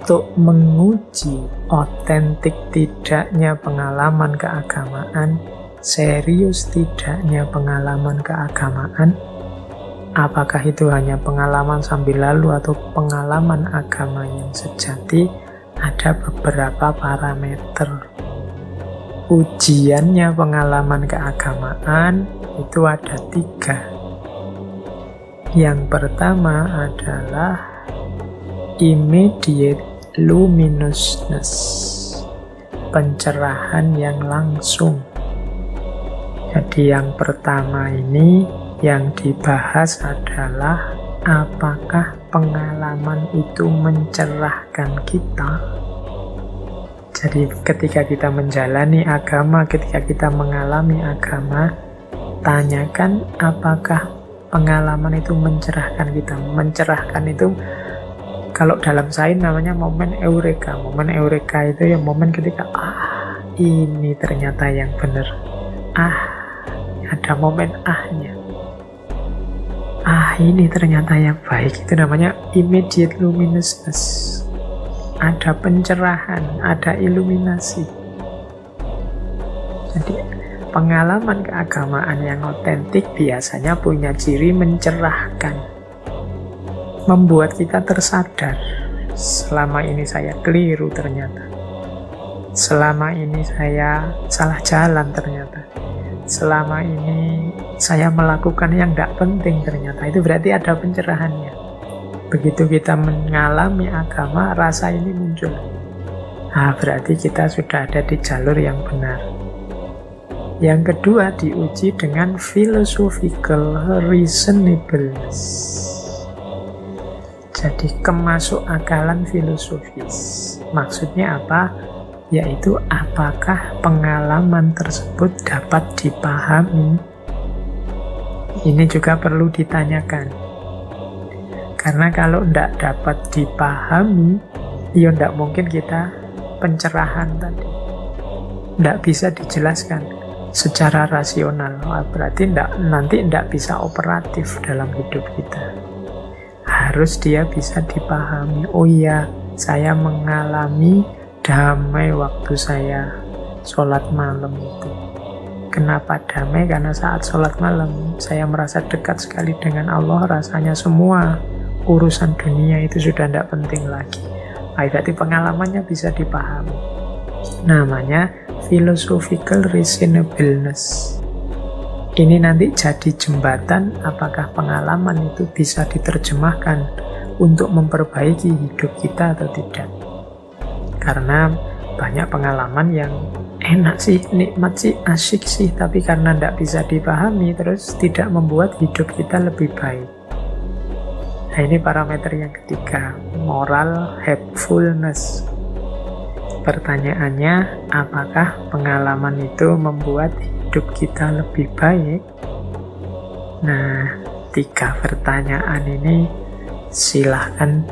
untuk menguji otentik tidaknya pengalaman keagamaan, serius tidaknya pengalaman keagamaan, apakah itu hanya pengalaman sambil lalu atau pengalaman agama yang sejati, ada beberapa parameter. Ujiannya pengalaman keagamaan itu ada 3. Yang pertama adalah immediate luminousness, pencerahan yang langsung. Jadi yang pertama ini yang dibahas adalah apakah pengalaman itu mencerahkan kita. Jadi ketika kita menjalani agama, ketika kita mengalami agama, tanyakan apakah pengalaman itu mencerahkan kita. Mencerahkan itu kalau dalam sains namanya momen eureka. Momen eureka itu ya momen ketika ini ternyata yang benar. Ada momen ahnya. Ini ternyata yang baik. Itu namanya immediate luminousness. Ada pencerahan, ada iluminasi. Jadi pengalaman keagamaan yang otentik biasanya punya ciri mencerahkan, membuat kita tersadar, selama ini saya keliru ternyata, selama ini saya salah jalan ternyata, selama ini saya melakukan yang tidak penting ternyata. Itu berarti ada pencerahannya. Begitu kita mengalami agama, rasa ini muncul. Berarti kita sudah ada di jalur yang benar. Yang kedua, diuji dengan philosophical reasonableness. Jadi kemasuk akalan filosofis. Maksudnya apa? Yaitu apakah pengalaman tersebut dapat dipahami? Ini juga perlu ditanyakan. Karena kalau tidak dapat dipahami, ya tidak mungkin kita pencerahan tadi. Tidak bisa dijelaskan secara rasional. Berarti nanti tidak bisa operatif dalam hidup kita. Harus dia bisa dipahami. Oh iya, saya mengalami damai waktu saya sholat malam itu. Kenapa damai? Karena saat sholat malam saya merasa dekat sekali dengan Allah. Rasanya semua urusan dunia itu sudah tidak penting lagi. Berarti pengalamannya bisa dipahami. Namanya philosophical reasonableness. Ini nanti jadi jembatan apakah pengalaman itu bisa diterjemahkan untuk memperbaiki hidup kita atau tidak. Karena banyak pengalaman yang enak sih, nikmat sih, asyik sih, tapi karena tidak bisa dipahami terus tidak membuat hidup kita lebih baik. Nah, ini parameter yang ketiga, moral helpfulness. Pertanyaannya, apakah pengalaman itu membuat hidup kita lebih baik? Nah, 3 pertanyaan ini silahkan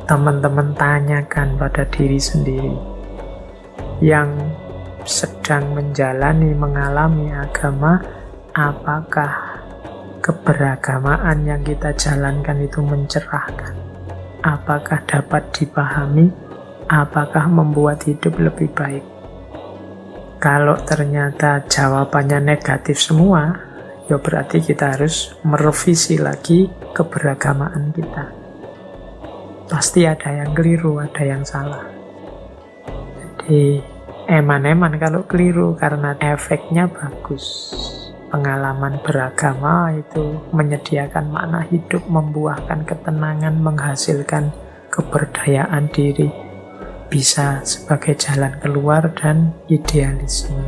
teman-teman tanyakan pada diri sendiri. Yang sedang mengalami agama, apakah keberagamaan yang kita jalankan itu mencerahkan? Apakah dapat dipahami? Apakah membuat hidup lebih baik? Kalau ternyata jawabannya negatif semua, ya berarti kita harus merevisi lagi keberagamaan kita. Pasti ada yang keliru, ada yang salah. Jadi eman-eman kalau keliru karena efeknya bagus. Pengalaman beragama itu menyediakan makna hidup, membuahkan ketenangan, menghasilkan keberdayaan diri, bisa sebagai jalan keluar dan idealisme.